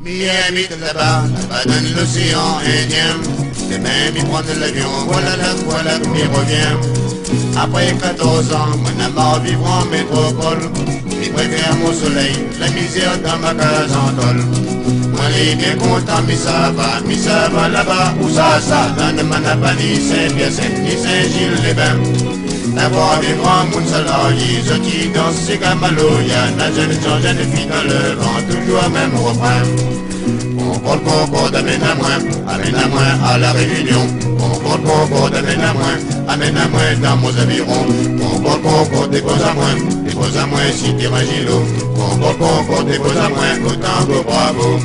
Miami là-bas, là-bas dans l'océan Indien. Demain, mi prendre l'avion, voilà que m'y revient. Après 14 ans, mon amour vivre en métropole. Je préfère mon soleil, la misère dans ma case en tôle. Moi, les bien content, mais ça va là-bas. Où ça, dans le Manapani, Saint-Hyacinthe, ni Saint-Gilles-les-Bains. D'abord, des grands moun salariés, ceux qui dansent, c'est comme à l'eau. Y'a la jeune fille dans le vent, toujours même refrain. Concorde, amène à moi à la Réunion. Concorde, amène à moi dans mon aviron. Concorde, dépose à moi si t'es Magilo. Concorde, dépose à moi au tango bravo.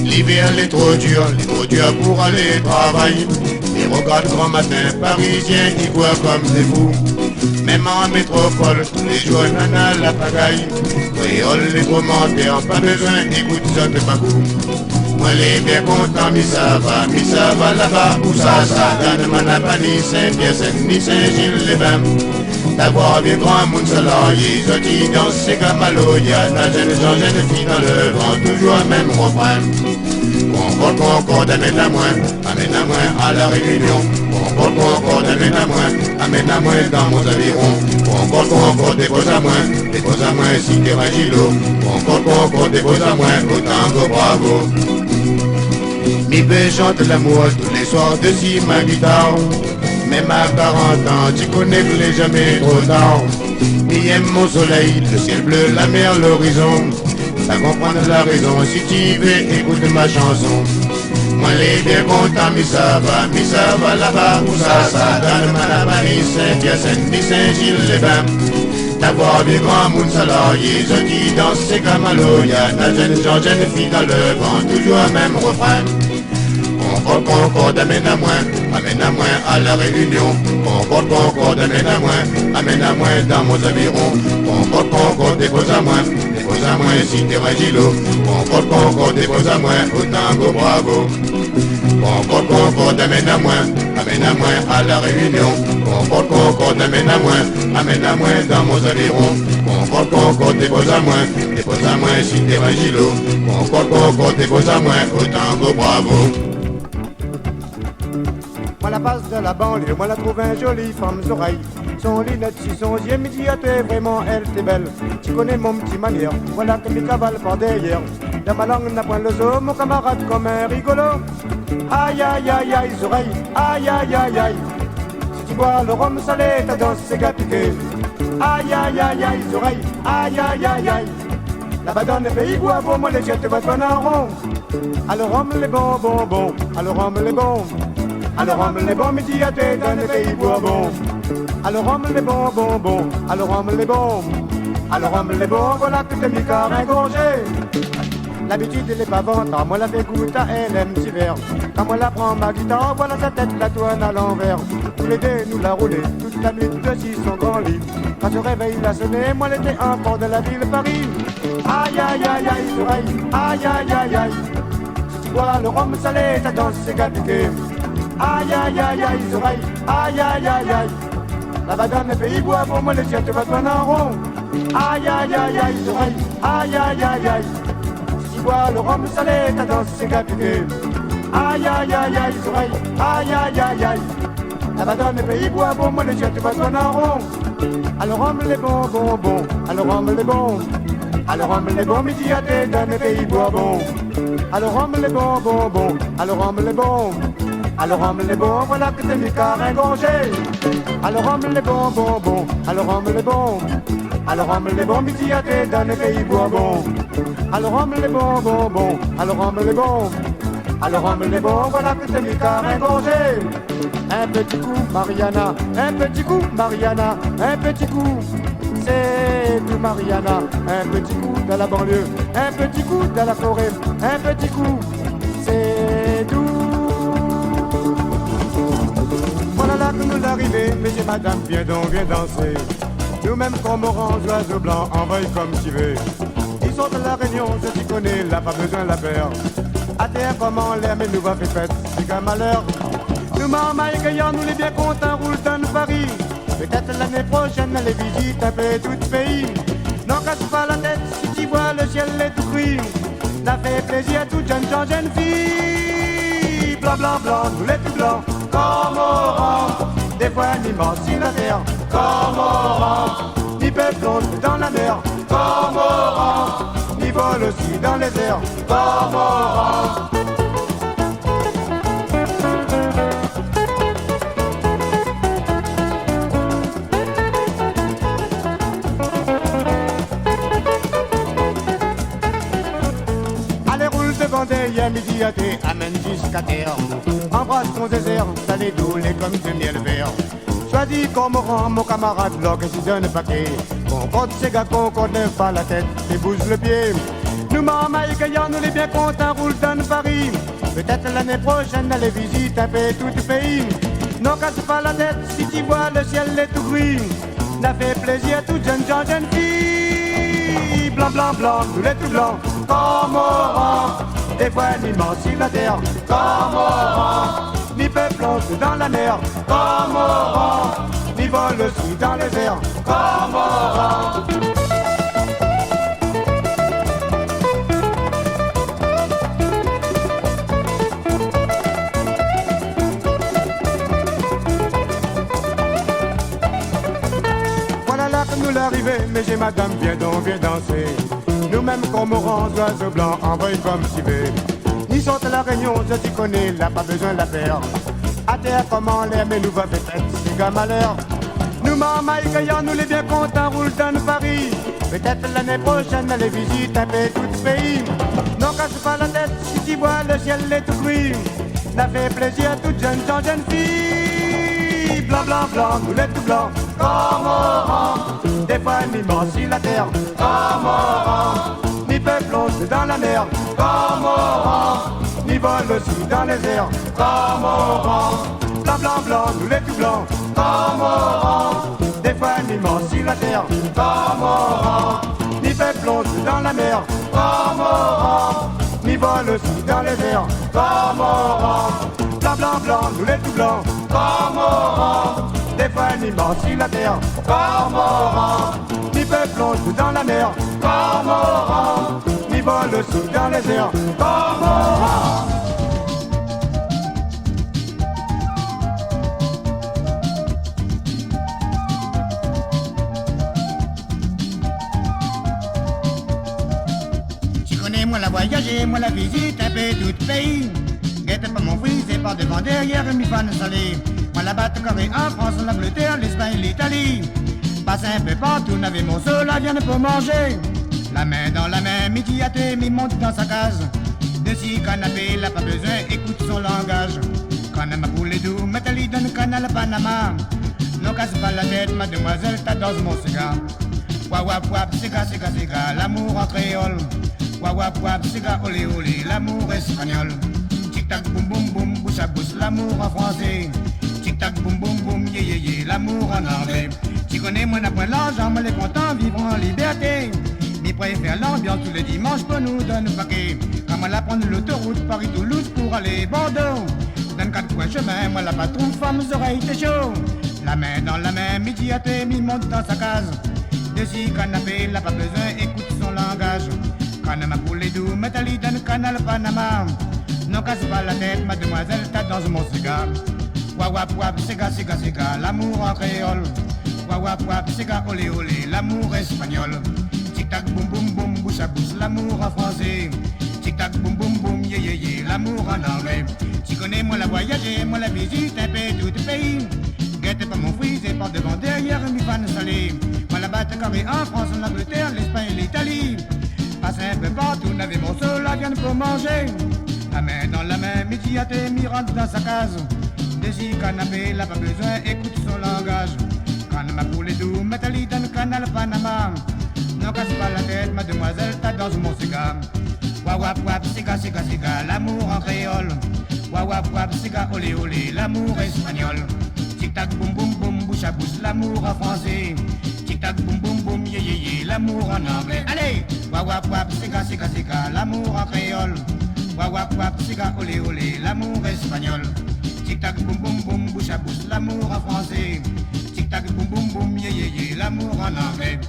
L'hiver, les trop dur pour aller travailler. Et regarde grand matin, Parisiens qui boivent comme des fous. Même en métropole, les jours nana la pagaille. Créole, les commentaires, pas besoin, écoute ça de ma goût. Moi les bien content, mais ça va là-bas. Où ça, dans le Manapani, Saint-Hyacinthe, ni Saint-Gilles-les-Bains. D'avoir des grands moun salariés, ceux qui dansent, c'est comme à l'eau. Y'a la jeune fille dans le vent, toujours le même refrain. Concorde, amène à moi à la Réunion. Concorde, amène à moi dans mon aviron. Concorde, dépose à moi si t'es Magilo. Concorde, dépose à moi au tango bravo. Mi bé chante l'amour tous les soirs de si ma guitare. Même à 40 ans, tu connais que l'est jamais trop tard. Mi aime mon soleil, le ciel bleu, la mer, l'horizon. Ça comprendre la raison, si tu veux, écoute ma chanson. Moi les bien content, mais ça va là-bas. Où ça, dans le Manapani, Saint-Hyacinthe, ni Saint-Gilles-les-Bains. D'avoir des grands moun salariés, ceux qui dansent, c'est comme à l'eau. Y'a la jeune fille dans le vent, toujours le même refrain. Concorde, amène à moi à la Réunion. Concorde, amène à moi dans mon aviron. Concorde, dépose à moi si t'es Magilo. Concorde, dépose à moi au tango bravo. Concorde, amène à moi à la Réunion. Concorde, amène à moi dans mon aviron. Concorde, dépose à moi si t'es Magilo. Concorde, dépose à moi au tango bravo. Moi la passe de la banlieue, moi la trouve un joli femme oreilles. Son lunette si son yeux me dit t'es vraiment elle t'es belle. Tu connais mon petit manière, voilà que mes cavales par derrière. Dans ma langue n'a point le zoo, mon camarade comme un rigolo. Aïe aïe aïe aïe oreilles, aïe aïe aïe aïe. Si tu bois le rhum salé, ta danse c'est piqué. Aïe aïe aïe aïe oreilles, aïe aïe aïe aïe. Là-bas dans les pays bois, bon moi les jettes votre en rond. Alors rhum les bons, alors rhum les bons. Alors rhum les bons, midi à tête dans les pays bourbons. Alors rhum les bons, alors rhum les bons. Alors rhum les bons, voilà que t'es mis car ingorgé. L'habitude elle est pas vente, moi la fais goûter à elle, un petit verre. Quand moi la prends ma guitare, voilà sa tête, la tourne à l'envers. Tous les deux nous la rouler, toute la nuit dessus son grand lit. Quand je réveille la sonner, moi l'été enfant de la ville de Paris. Aïe aïe aïe aïe, oreille, aïe aïe aïe aïe. Si tu bois le rhum salé, ta danse c'est gâté. Aïe aïe aïe aïe oreilles, aïe aïe aïe aïe. Là-bas dans les pays bois, pour moi les chiens te battent en rond. Aïe aïe aïe aïe oreilles, aïe aïe aïe aïe. Si tu bois le rhum salé, ta danse c'est gâté. Aïe aïe aïe aïe oreilles, aïe aïe aïe aïe. Là-bas dans les pays bois, pour moi les chiens te battent en rond. Alors rhum les bons, alors rhum les bons. Alors rhum les bons, midi à tête dans les pays bois bon. Alors rhum les bons, alors rhum les bons. Alors rhum les bons, voilà que t'es mis car ingorgé. Alors rhum les bons, alors rhum les bons. Alors rhum les bons, midi à tête dans les pays bourbons. Alors rhum les bons, alors rhum les bons. Alors rhum les bons, voilà que t'es mis car ingorgé. Un petit coup, Mariana, un petit coup, Mariana, un petit coup. C'est tout Mariana, un petit coup dans la banlieue, un petit coup dans la forêt, un petit coup, c'est tout. Voilà là que nous l'arrivée, messieurs, madame, viens donc, viens danser. Nous-mêmes comme orange, oiseau blanc, envoyés comme tu veux. Ils sont de la Réunion, je t'y connais, là pas besoin de la faire. À terre comme en l'air, mais nous va faire fête, c'est qu'un malheur. Nous marmailles gaillards, nous les bien contents, roulent dans Paris. Peut-être l'année prochaine, les visites un peu tout pays. N'en casse pas la tête, si tu vois le ciel est tout gris. Ça fait plaisir à toute jeune fille. Blanc, blanc, blanc, nous les tout blancs, comme orange. Des fois l'immense sur la terre, comme orange. Ni peut plonger dans la mer, comme orange. Ni vole aussi dans les airs, comme orange. Derrière midi à thé, amène jusqu'à terre. Embrasse ton désert, salé doulé comme du miel vert. Choisis comme rend mon camarade, l'or que je donne paquet. Concorde ces gars qu'on connaît pas la tête, et bouge le pied. Nous maman et gaillard, nous les bien contents, roule dans Paris. Peut-être l'année prochaine, aller visiter un peu tout le pays. Non, casse pas la tête, si tu vois le ciel est tout gris. Ça fait plaisir à toute jeune fille. Blanc, blanc, blanc, nous les tout blancs, comme orange. Des fois l'immense sur la terre, comme orange. Mi peut plonger dans la mer, comme orange. Mi vole aussi dans les airs, comme orange. Voilà là que nous l'arrivée, mais j'ai madame, viens donc, viens danser. Nous-mêmes comme orange, oiseaux blancs, envoyés comme civet. Ni sortent la réunion, je t'y connais, là pas besoin de la faire. À terre comme en l'air, mais nous va faire fête, c'est comme à l'air. Nous maman et gaillard, nous les bien contents, roule dans Paris. Peut-être l'année prochaine, aller visiter un peu tout le pays. Non, casse pas la tête, si tu vois le ciel est tout gris. Ça fait plaisir à toute jeune fille. Blanc, blanc, blanc, nous les tout blancs, comme orange. Des fois l'immense sur la terre, comme orange. Ni peut plonger dans la mer, comme orange. Ni vole aussi dans les airs, comme orange. Blanc, blanc, blanc, nous les tout blancs, comme orange. Des fois l'immense sur la terre, comme orange. Ni peut plonger dans la mer, comme orange. Ni vole aussi dans les airs, comme orange. Blanc, blanc, blanc, nous les tout blancs, comme orange. Des fois l'immense sur la terre, comme orange. Ni peut plonger dans la mer, comme orange. Ni vole aussi dans les airs, comme orange. Tu connais, moi la voyager, moi la visite, un peu tout le pays. Guette pas mon fils, c'est par devant, derrière, mi fan salé. Moi la batte carré en France, en Angleterre, l'Espagne, l'Italie. Passe un peu partout, n'avait mon seul, la viande pour manger. La main dans la main, midi à thé, mi monte dans sa case. Dessus canapé, là pas besoin, écoute son langage. Canama pour les doux, métallique dans le canal Panama. Non casse pas la tête, mademoiselle, t'as dans mon cigare. Wap wap wap, cigare, cigare, cigare, l'amour en créole. Wap wap wap, cigare, olé olé, l'amour espagnol. Tic tac boum boum boum, bouche à bouche, l'amour en français. Tic tac boum boum boum, yé yé yé, l'amour en anglais. Tu connais, moi n'a point l'argent, mais les contents vivre en liberté. Mi préfère l'ambiance tous les dimanches pour nous donner un paquet. Quand moi la prendre l'autoroute Paris-Toulouse pour aller Bordeaux. Dans 4 coins chemin, moi la patrouille, femme aux oreilles t'es chaud. La main dans la main, midi à thé, mi monte dans sa case. Dessus canapé, là pas besoin, écoute son langage. Canama pour les doux, métallique dans le canal Panama. Non casse pas la tête, mademoiselle, t'as dans mon cigare. Wap wap wap, cigare, cigare, cigare, l'amour en créole. Wap wap wap, cigare, olé olé, l'amour espagnol. Tic tac boum boum boum, bouche à bouche, l'amour en français. Tic tac boum boum boum, yé yé yé, l'amour en anglais. Tu connais, moi la voyager, moi la visite, un peu tout le pays. Guette pas mon fils, et par devant, derrière, mi fan salé. Moi la batte carré en France, en Angleterre, l'Espagne et l'Italie. Passe un peu partout, n'avait mon seul, la viande pour manger. La main dans la main, midi à thé, mi rentre dans sa case. Dessus canapé, là pas besoin, écoute son langage. Canama pour les doux, métallique dans le canal Panama. Non casse pas la tête, mademoiselle, t'as dans mon cigare. Wap wap wap, cigare, cigare, cigare, l'amour en créole. Wap wap wap, cigare, olé olé, l'amour espagnol. Tic tac boum boum boum, bouche à bouche, l'amour en français. Tic tac boum boum boum, yé yé yé, l'amour en anglais. Allez, wap wap wap, cigare, cigare, cigare, l'amour en créole. Wap wap wap, cigare, olé olé, l'amour espagnol. Tic tac boum boum boum, bouche à bouche, l'amour en français. Tic tac boum boum boum, yé yé yé, l'amour en anglais.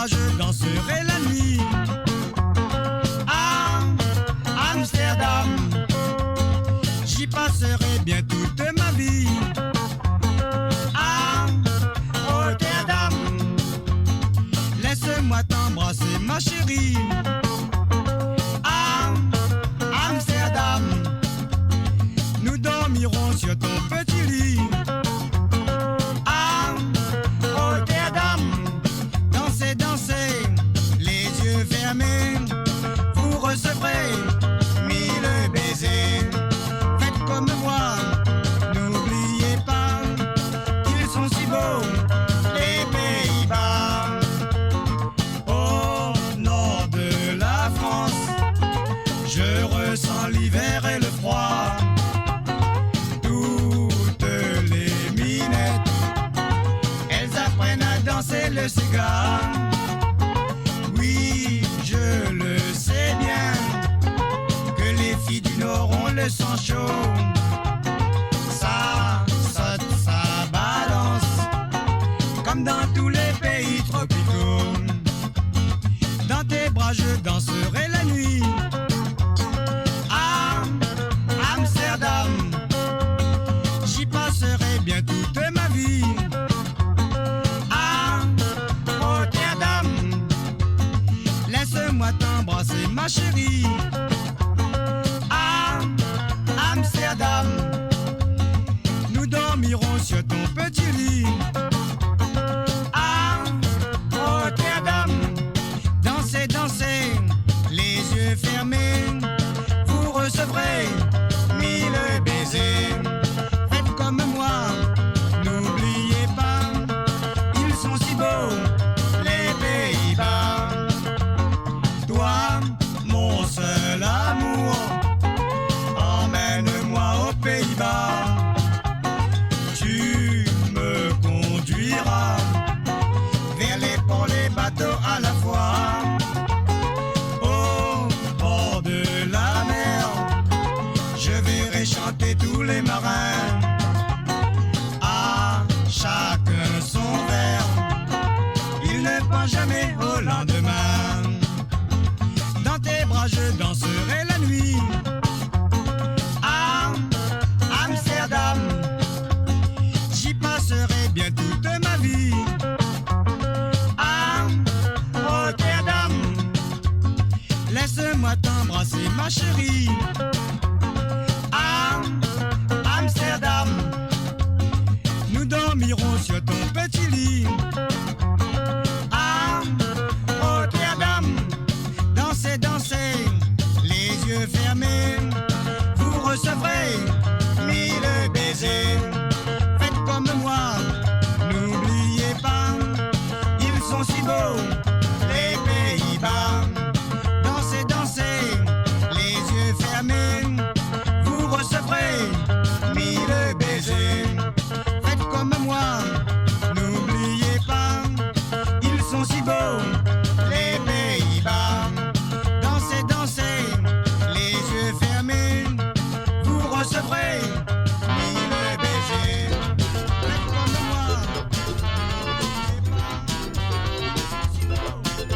je danserai la nuit. À Amsterdam, j'y passerai bien toute ma vie. À Rotterdam, laisse-moi t'embrasser ma chérie. À Amsterdam, nous dormirons sur ton petit lit. À Rotterdam, dansez, dansez, les yeux fermés, vous recevrez 1000 baisers. Faites comme moi, n'oubliez pas qu'ils sont si beaux, les Pays-Bas. Au nord de la France, je ressens l'hiver et le froid. Toutes les minettes, elles apprennent à danser le cigare. Oui, je le sais bien, que les filles du Nord ont le sang chaud. Ça saute, ça balance, comme dans tous les pays tropicaux. Dans tes bras je danserai la nuit. À Amsterdam, j'y passerai bien toute ma vie. À Rotterdam, laisse-moi t'embrasser ma chérie. À Amsterdam, nous dormirons sur ton petit lit. À Rotterdam, dansez, dansez, les yeux fermés, vous recevrez 1000 baisers. Faites comme moi, n'oubliez pas, ils sont si beaux, les Pays-Bas. Toi, mon seul amour, emmène-moi aux Pays-Bas. Tu me conduiras vers les ports, les bateaux à la fois. Au bord de la mer, je verrai chanter tous les marins. À chacun son verre, il ne pense jamais au lendemain. Dans tes bras je danserai la nuit. À Amsterdam, j'y passerai bien toute ma vie. À Rotterdam, laisse-moi t'embrasser ma chérie. À Amsterdam, nous dormirons sur ton petit lit. À Rotterdam, dansez, dansez, les yeux fermés, vous recevrez 1000 baisers. Faites comme moi, n'oubliez pas, ils sont si beaux, les Pays-Bas. Dansez, dansez, les yeux fermés, vous recevrez 1000 baisers. Faites comme moi, n'oubliez pas, ils sont si beaux, les Pays-Bas. Dansez, dansez, les yeux fermés, vous recevrez 1000 baisers. Faites comme moi, n'oubliez pas, ils sont si beaux, les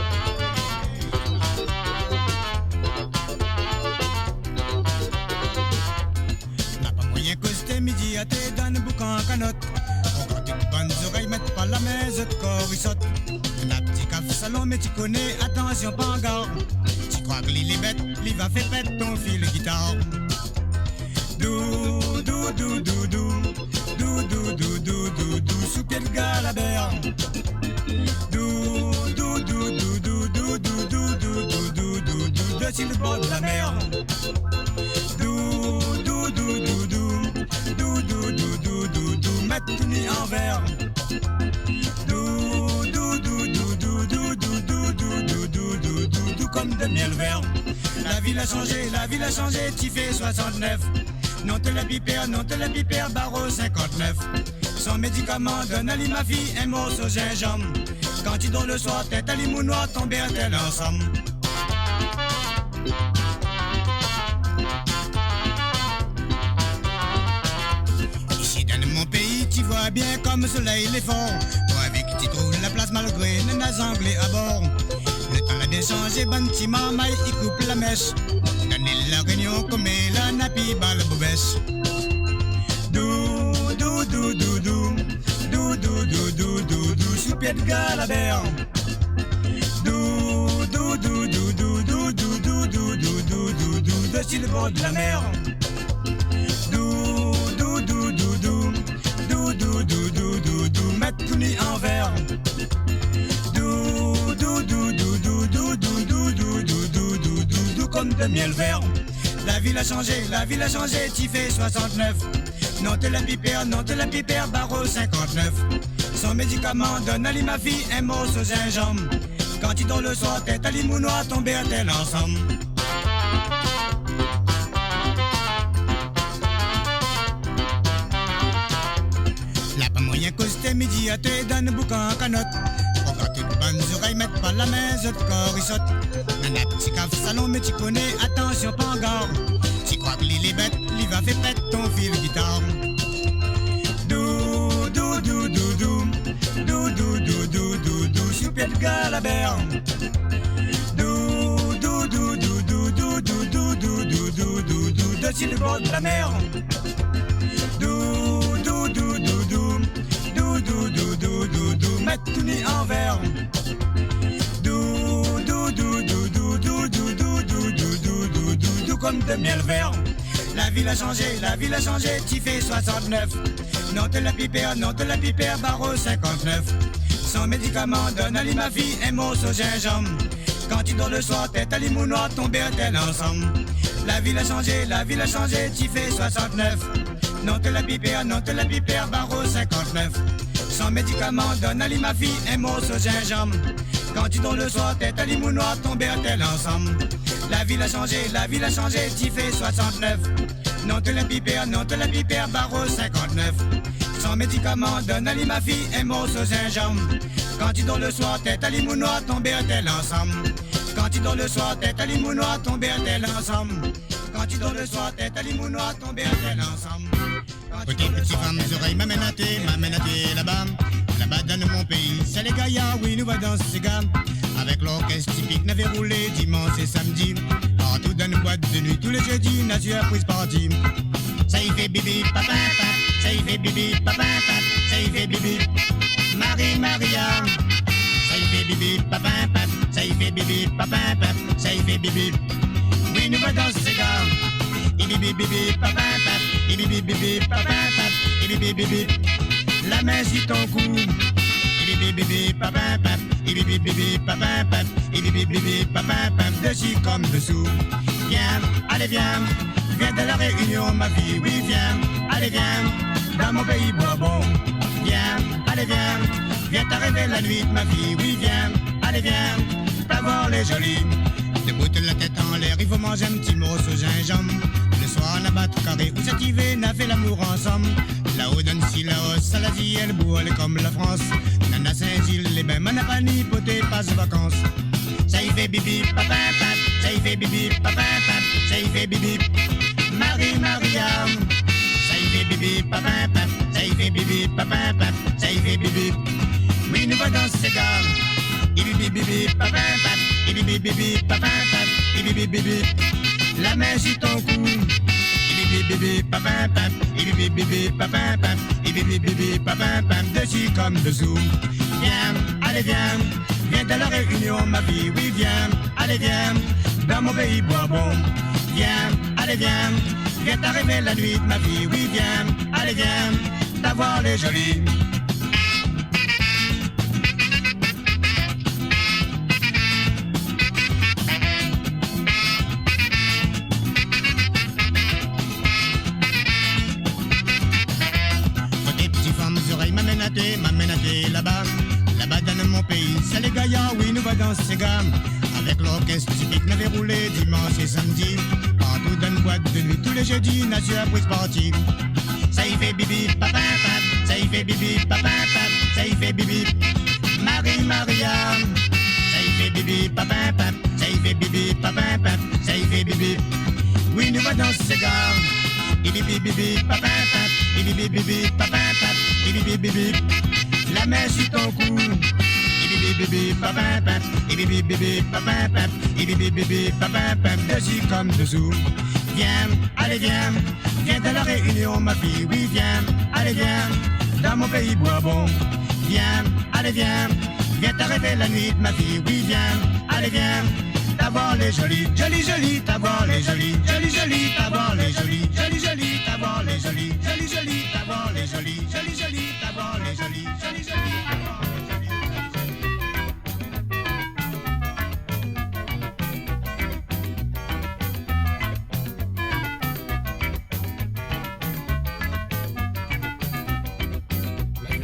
Pays-Bas. N'a pas moyen que c'était midi à tes dans le boucan en canotte. Encore tes bonnes oreilles mettent pas la maison de corps, il saute. Un petit café salon, mais tu connais, attention, pas en garde. Tu crois que l'île est bête, l'île va faire pète ton fil de guitare. Dou, dou, dou, dou, dou, dou, dou, dou, dou, dou, dou, sous pied de galabert. Dou, dou, dou, dou, dou, dou, dou, dou, dou, dou, dou, dou, dou, dessus le bord de la mer. Dou, dou, dou, dou, dou, dou, dou, dou, dou, dou, dou, mettre tout mis en verre. Dou, dou, dou, dou, dou, dou, dou, dou, dou, dou, dou, dou, dou, dou, comme de miel vert. La ville a changé, tu fais 69. Non te la pipère, barreau 59. Son médicament donne à ma fille un morceau gingembre. Quand tu dors le soir, tête à limou noir, tomber à tel ensemble. Ici dans mon pays, tu vois bien comme le soleil les fond. Toi avec petit trou la place malgré nanas anglais à bord. Le temps l'a bien changé, bon petit mamaille, il coupe la mèche. Donnez la réunion comme la napi balle boubèche. Dou, dou, dou, dou, dou. Dou, dou, dou, dou, dou, dou, sous pied de Galabert. Dou, dou, dou, dou, dou, dou, dou, dou, dou, dou, dou, dou, dou, dessus le bord de la mer. Dou, dou, dou, dou, dou, dou, dou, dou, dou, dou, dou, mettre tout nu en verre. Dou, dou, dou, dou, dou, dou, dou, dou, dou, dou, dou, dou, dou, dou, comme de miel vert. La ville a changé, t'y fais 69. Non te la pipère, barreau 59. Son médicament donne à ma fille un mot au gingembre. Quand il dort le soir, tête à limounois, tomber à tel ensemble. La pas moyen costé midi à te donne boucan en canotte. Pour quand tu bonnes oreilles, mettre pas la main, zot corps il saute. Nana petit caf salon, mais tu connais, attention pas en gare. Tu crois que l'île est bête, l'île va faire pète ton fil guitare. Dou, dou, dou, dou, dou. Dou, dou, dou, dou, dou, dou, sous pied de Galabert. Dou, dou, dou, dou, dou, dou, dou, dou, dou, dou, dou, dou, dou, dessus le bord de la mer. Dou, dou, dou, dou, dou, dou, dou, dou, dou, dou, dou, mettre tout nu en verre. Dou, dou, dou, dou, dou, dou, dou, dou, dou, dou, dou, dou, dou, dou, comme de miel vert. La ville a changé, t'y fais 69. Non te la pipère, barreau 59. Son médicament donne à ma fille un mot au gingembre. Quand tu dors le soir, tête à limounois, tomber à tel ensemble. La ville a changé, t'y fais 69. Non te la pipère, barreau 59. Son médicament donne à ma fille un mot au gingembre. Quand tu dors le soir, tête à limounois, tomber à tel ensemble. La ville a changé, t'y fais 69. Non te la pipère, barreau 59. Son médicament donne à ma fille un mot au gingembre. Quand tu dors le soir, tête à limounois, tomber à tel ensemble. Quand tu dors le soir, tête à limounois, tomber à tel ensemble. Quand tu dors le soir, tête à limounois, tomber à tel ensemble. Côté petit femme, mes oreilles m'amènent à thé là-bas. Là-bas dans mon pays, c'est les gaillards, oui, nous va danser ces gars. Avec l'orchestre typique, n'avait roulé dimanche et samedi. Partout dans nos boîtes de nuit, tous les jeudis, nature prise partie. Ça y fait bibi, papa, papa. Ça y fait bibi, papa, papa. Ça y fait bibi, Maria. Ça y fait bibi, papa, papa. Ça y fait bibi, papa, papa. Ça y fait bibi. Oui, nous va danser ces gars. Bibi, bibi, papa, papa. Bibi, bibi, papa, papa. Bibi, bibi. La main sur ton cou. Bibi, bibi, papa, papa. Bibi, bibi, papa, papa. Bibi, bibi, papa, papa. Dessus comme dessous. Viens, allez, viens. Viens de la Réunion, ma vie, oui, viens. Allez, viens. Dans mon pays bourbon. Viens, allez, viens. Viens t'arriver la nuit, ma vie, oui, viens. Allez, viens. Pas voir les jolis. Debout de la tête en l'air, il faut manger un petit mot au gingembre. Le soir, on a battu carré, où cet hiver, on a fait l'amour ensemble. Là-haut, dans si la hausse, à la vie, elle boue, elle est comme la France. Nana Saint-Gilles, les bains, Manapani, poté, passe vacances. Ça y fait bibi, papa, papa. Ça y fait bibi, papa, papa. Ça y fait bibi, Maria. Ça y fait bibi, papa, papa. Ça y fait bibi, papa, papa. Ça y fait bibi. Oui, nous va danser ces gars. Bibi, bibi, papa, papa. Bibi, bibi, papa, papa. Bibi, bibi. La main sur ton cou. Bibi, bibi, papa, papa. Bibi, bibi, papa, papa. Bibi, bibi, papa, papa. Dessus comme dessous. Viens, allez, viens. Viens de la Réunion, ma vie, oui, viens. Allez, viens. Dans mon pays bourbon. Viens, allez, viens. Viens t'arriver la nuit, ma vie, oui, viens. Allez, viens. D'avoir les jolis. M'amène à thé là-bas, là-bas dans mon pays, c'est les gaillards, oui, nous va danser ces gars. Avec l'orchestre typique, n'avait roulé dimanche et samedi. Partout dans une boîte de nuit, tous les jeudis, nature prise partie. Ça y fait bibi, papa, papa. Ça y fait bibi, papa, papa. Ça y fait bibi, Maria. Ça y fait bibi, papa, papa. Ça y fait bibi, papa, papa. Ça y fait bibi. Oui, nous va danser ces gars. Bibi, bibi, papa, papa. Bibi, bibi, papa, papa. Bibi, bibi. la main sur ton cou. Dessus comme dessous. Viens, allez viens, viens à la réunion ma fille, oui viens, allez viens, dans mon pays Bois-bon. Viens, allez viens, viens t'arrêter la nuit ma fille, oui viens, allez viens, t'avoir les jolis, jolis jolis, t'avoir les jolis, jolis jolis, t'avoir les jolis, jolis jolis, t'avoir les jolis, jolis jolis, t'avoir les jolis, jolis jolis, t'avoir les jolis, jolis jolis.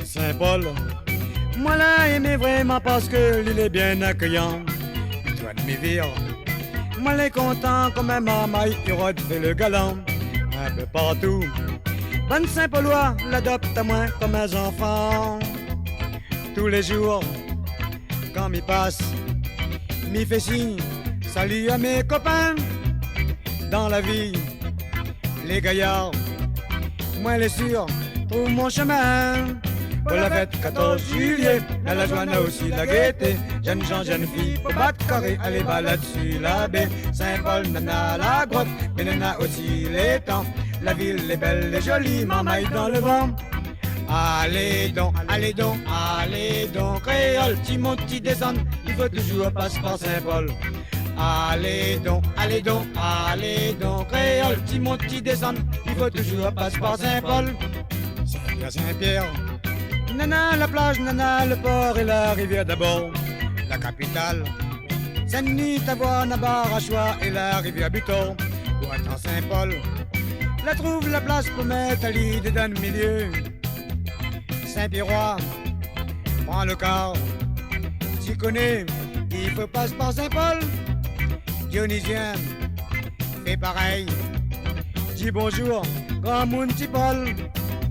Saint-Paul, moi l'a aimé vraiment parce que l'île est bien accueillant. Toi de mes vires, moi l'ai content comme un mamaille, il fait le galant. Un peu partout, bonne Saint-Paulois l'adopte à moi comme un enfant. Tous les jours, quand m'y passe, m'y fait signe, salut à mes copains. Dans la vie, les gaillards, moi les sûrs, trouve mon chemin. Pour la fête 14 juillet, à la joie aussi la gaieté. Jeunes gens, jeunes filles, pour battre carré, allez balade sur la baie. Saint-Paul, nana la grotte, mais nana aussi les temps. La ville est belle et jolie, mamaille dans le vent. Allez donc, allez donc, allez donc, créole, Timothy descend, il faut toujours passer par Saint-Paul. Allez donc, allez donc, allez donc, créole, Timothy descend, il faut toujours passer par Saint-Paul. Saint-Pierre, nana la plage, nana le port et la rivière d'abord. La capitale, Saint-Denis, Tavoie, Navarre, Achoua et la rivière Butor. Pour être en Saint-Paul, la trouve la place pour mettre à l'idée dans le milieu. Saint-Pierrois, prends le car, tu connais, il faut passer par Saint-Paul. Dionysien, fais pareil, dis bonjour, grand monde petit Paul.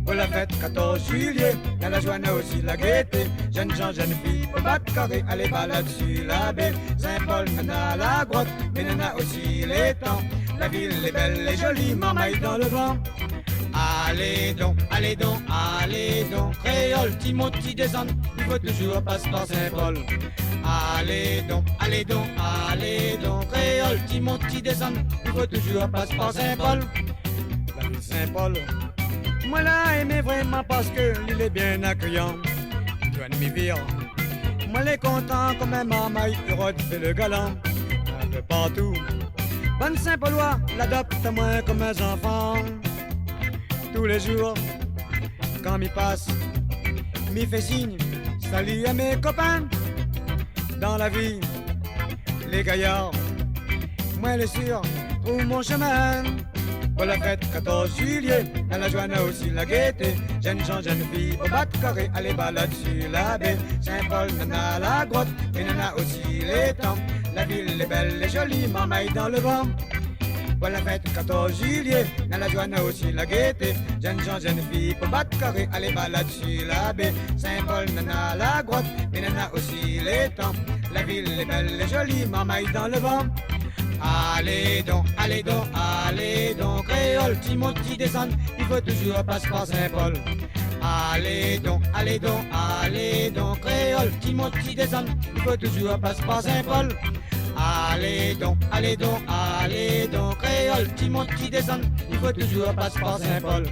Pour la fête 14 juillet, dans la joie aussi la gaieté. Jeunes gens, jeunes filles, pour battre carré, allez balade sur la baie. Saint-Paul, nana la grotte, mais nana aussi les temps. La ville est belle et jolie, mamaille dans le vent. Allez donc, allez donc, allez donc, créole, Timothy descend, il faut toujours passer par Saint-Paul. Allez donc, allez donc, allez donc, créole, Timothy descend, il faut toujours passer par Saint-Paul. La ville Saint-Paul, moi l'a aimé vraiment parce que l'île est bien accueillant. Toi de mes vires, moi l'ai content comme un mamaille, il fait le galant. Un peu partout, bonne Saint-Paulois l'adopte à moi comme un enfant. Tous les jours, quand m'y passe, m'y fait signe, salut à mes copains. Dans la vie, les gaillards, moi les sûrs, trouve mon chemin. Pour la fête 14 juillet, dans la joie aussi la gaieté. Jeunes gens, jeunes filles, au battre carré, allez balade sur la baie. Saint-Paul, nana la grotte, mais nana aussi les temps. La ville est belle et jolie, mamaille dans le vent. Pour la fête 14 juillet, dans la joie aussi la gaieté. Jeunes gens, jeunes filles, pour battre carré, allez balade sur la baie. Saint-Paul, nana la grotte, mais nana aussi les temps. La ville est belle et jolie, mamaille dans le vent. Allez donc, allez donc, allez donc, créole, Timothy descend, il faut toujours passer par Saint-Paul. Allez donc, allez donc, allez donc, créole, Timothy descend, il faut toujours passer par Saint-Paul. Allez donc, allez donc, allez donc, créole, Timothy descend, il faut toujours passer par Saint-Paul.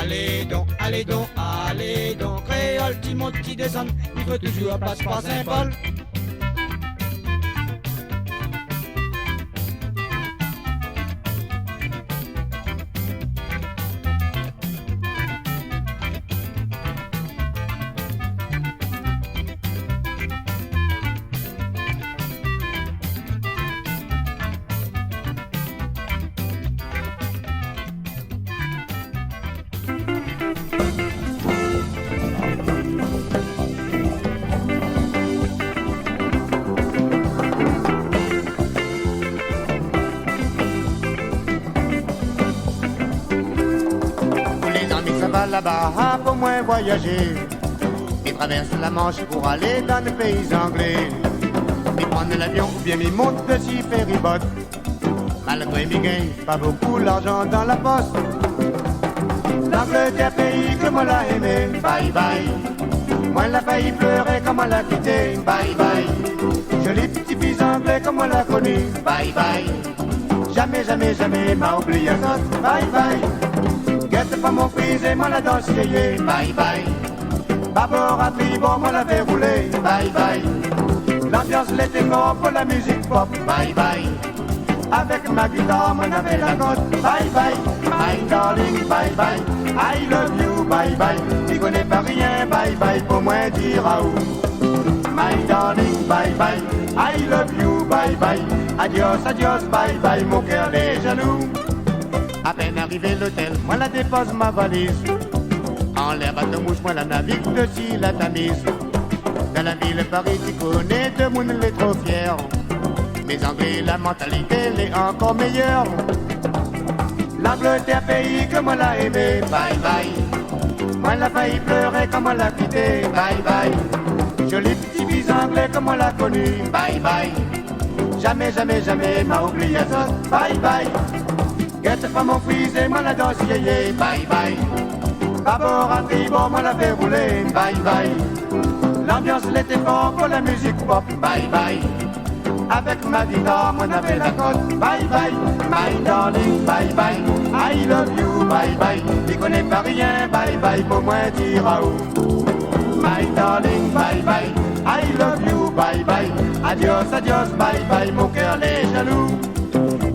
Allez donc, allez donc, allez donc, créole, Timothy descend, il faut toujours passer par Saint-Paul. Là-bas pour moins voyager. Ils traversent la Manche pour aller dans les pays anglais. Ils prennent l'avion ou bien ils montent de si ferryboat. Malgré mes gains, pas beaucoup l'argent dans la poche. L'Angleterre, pays que moi l'a aimé, bye bye. Moi elle a failli pleurer comme elle l'a quitté. Bye bye. Joli petit fils anglais comme on l'a connu. Bye bye. Jamais, jamais, jamais m'a oublié notre. Bye bye. Guette pas mon fils et moi la danse yéyé. Bye bye. Babord à tribord, moi la fait rouler. Bye bye. L'ambiance l'était fort pour la musique pop. Bye bye. Avec ma guitare, moi n'avais la note. Bye bye. My darling, bye bye. I love you, bye bye. Tu connais pas rien, bye bye. Pour moi dire à où. My darling, bye bye. I love you, bye bye. Adios, adios, bye bye. Mon cœur est jaloux. À peine arrivé à l'hôtel, moi la dépose ma valise. En l'air à de mouche, moi la navigue de si la Tamise. Dans la ville Paris, tu connais, de monde les trop fiers. Mais Anglais, la mentalité, elle est encore meilleure. L'Angleterre, pays que moi l'a aimé. Bye bye. Moi l'a failli pleurer comme on l'a quitté. Bye bye. Joli petit fils anglais comme on l'a connu. Bye bye. Jamais, jamais, jamais m'a oublié ça. Bye bye. Guette pas mon fils et moi la danse yéyé. Bye bye. Babord à tribord, moi la fait rouler. Bye bye. L'ambiance l'était fort pour la musique pop. Bye bye. Avec ma guitare, moi n'avais la cote. Bye bye. My darling, bye bye. I love you, bye bye. Tu connais pas rien, bye bye. Pour moi dire à où. My darling, bye bye. I love you, bye bye. Adios, adios, bye bye. Mon cœur est jaloux.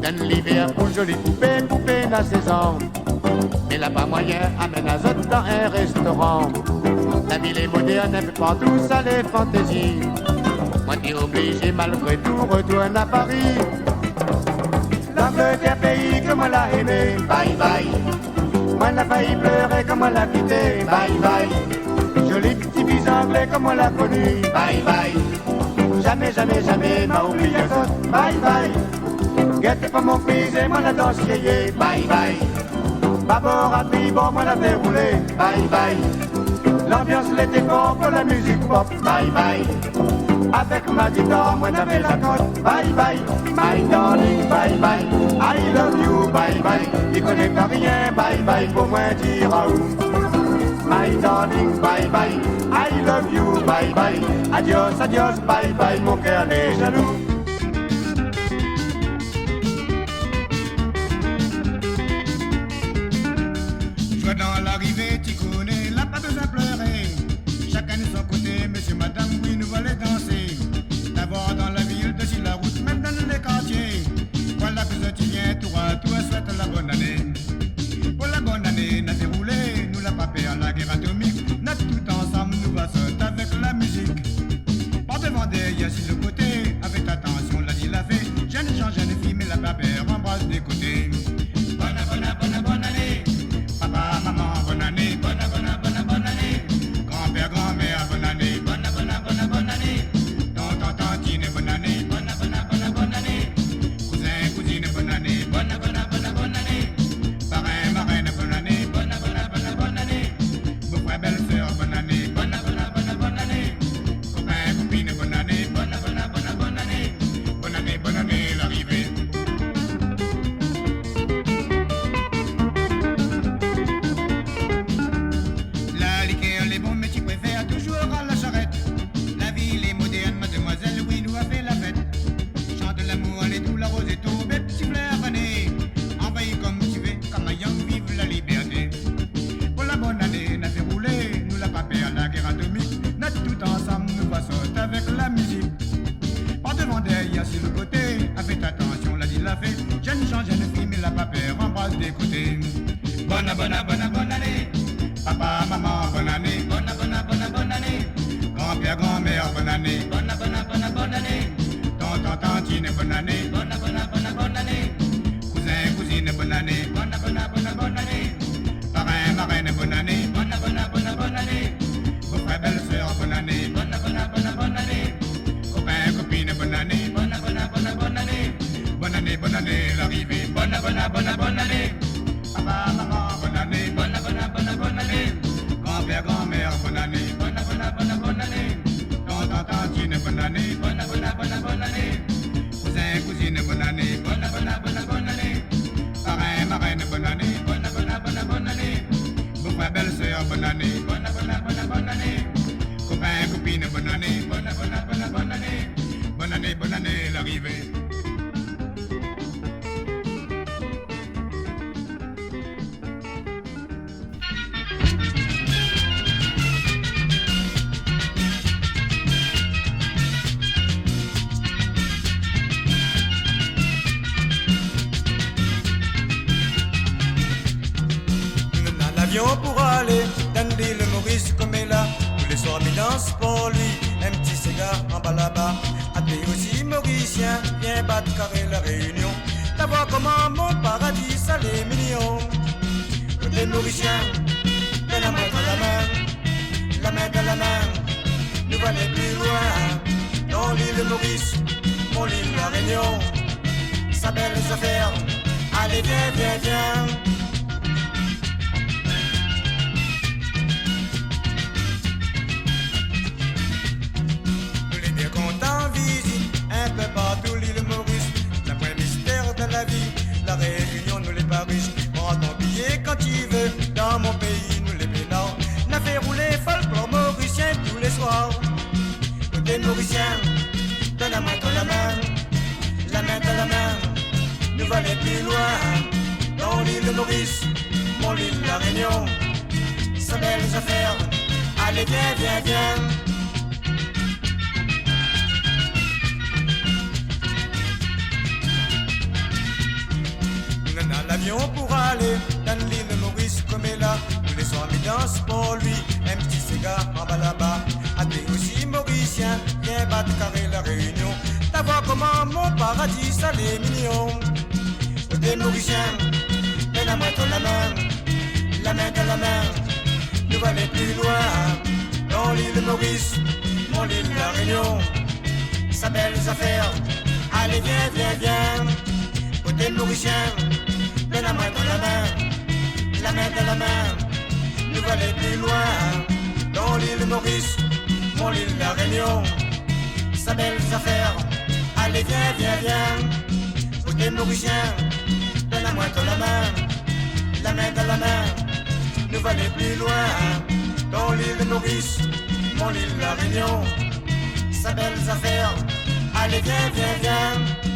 Donne l'hiver pour jolie poupée, poupée n'a 16 ans. Mais là pas moyen, amène à zot dans un restaurant. La ville est moderne, un peu partout, ça les fantaisies. Moi t'es obligé malgré tout, retourne à Paris. L'Angleterre, pays que moi l'a aimé. Bye bye. Moi n'a failli pleurer comme on l'a quitté. Bye bye. Joli petit fils anglais comme on l'a connu. Bye bye. Jamais, jamais, jamais m'a oublié ça. Bye bye. Guette pas mon fils et moi la danse yéyé. Bye bye. Babord à tribord, moi la fait rouler. Bye bye. L'ambiance l'était fort pour la musique pop. Bye bye. Avec ma guitare, moi n'avais la cote. Bye bye. My darling, bye bye. I love you, bye bye. Tu connais pas rien, bye bye. Pour moi dire à où. My darling, bye bye. I love you, bye bye. Adios, adios, bye bye. Mon cœur est jaloux. Dans l'arrivée, tu connais, là pas besoin de pleurer. Chacun de son côté, monsieur, madame, oui, nous allons danser. D'abord dans la ville, dessus la route, même dans les quartiers. Voilà que tu viens, toi, souhaite la bonne année. Pour la bonne année, n'a déroulé, nous l'a pas fait à la guerre atomique. N'a tout ensemble, nous va sauter avec la musique. Pas devant derrière, sur le côté, avec attention, l'a dit, l'a fait. Jeune gens, jeune fille, mais la papère embrasse des côtés. Bonne année. Papa, maman, bonne année, bonne année. Grand-père, grand-mère, bonne année, bonne année. Tonton, tantine, bonne année, bonne année. Cousin, cousine, bonne année, bonne année. Parrain, marraine, bonne année, bonne année. Beau-frère, belle-sœur, bonne année, bonne année. Copain, copine, bonne année, bonne année. Bonne année, l'arrivée. Bonne année. Papa, maman, bonne année. Bonne année. Grand-père, grand-mère, bonne année. Bonne année. Tonton, tantine, bonne année. Bonne année. Cousin, cousine, bonne année. Bonne année. Parrain, marraine, bonne année. Bonne année. Beau-frère, belle-sœur, bonne année. Bonne année. Copain, copine, bonne année. Bonne année. Bonne année, l'arrivée. Bonne année. Papa, maman, bonne année. Bonne année. Grand-père, grand-mère, bonne année. Bonne année. Tonton, tantine, bonne année. Bonne année. Cousin, cousine, bonne année. Bonne année. Parrain, marraine, bonne année. Bonne année. Beau-frère, belle-sœur, bonne année. Bonne année. année l'arrivée. Pour aller dans l'île Maurice comme est là. Tous les soirs il danse pour lui. Un petit cigare en bas là-bas. À lui aussi mauricien, viens battre carré la réunion. Ta voix comment mon paradis, ça les mignon. Tous les mauriciens, de la main dans la main. La main dans la main, nous va aller plus loin. Dans l'île Maurice, mon île la Réunion. Sa belle affaire, allez viens, viens, viens. Partout l'île Maurice, la vraie mystère de la vie. La Réunion, nous les pas riches. Prends ton billet quand tu veux. Dans mon pays, nous les pénards. N'a fait rouler folklore mauricien tous les soirs. Nous des Mauriciens, de la main dans la main. La main dans la main, nous va aller plus loin. Dans l'île Maurice, mon île la Réunion. Sa belle affaire, allez viens, viens, viens. L'avion pour aller dans l'île Maurice comme est là. Tous les soirs il danse pour lui. Un petit cigare en bas là-bas. À t'es aussi mauricien, viens battre carré la Réunion. Ta voix comment mon paradis, ça les mignon. Des mauriciens, de la main dans la main. La main dans la main, nous va aller plus loin. Dans l'île Maurice, mon île la Réunion. Sa belle affaire, allez viens, viens, viens. Des mauriciens, de la main dans la main, la main dans la main, nous va aller plus loin. Dans l'île Maurice, mon île la Réunion, sa belle affaire, allez viens, viens, viens. Pour des Mauriciens, de la main dans la main, la main dans la main, nous va aller plus loin. Dans l'île Maurice, mon île la Réunion, sa belle affaire, allez viens, viens, viens.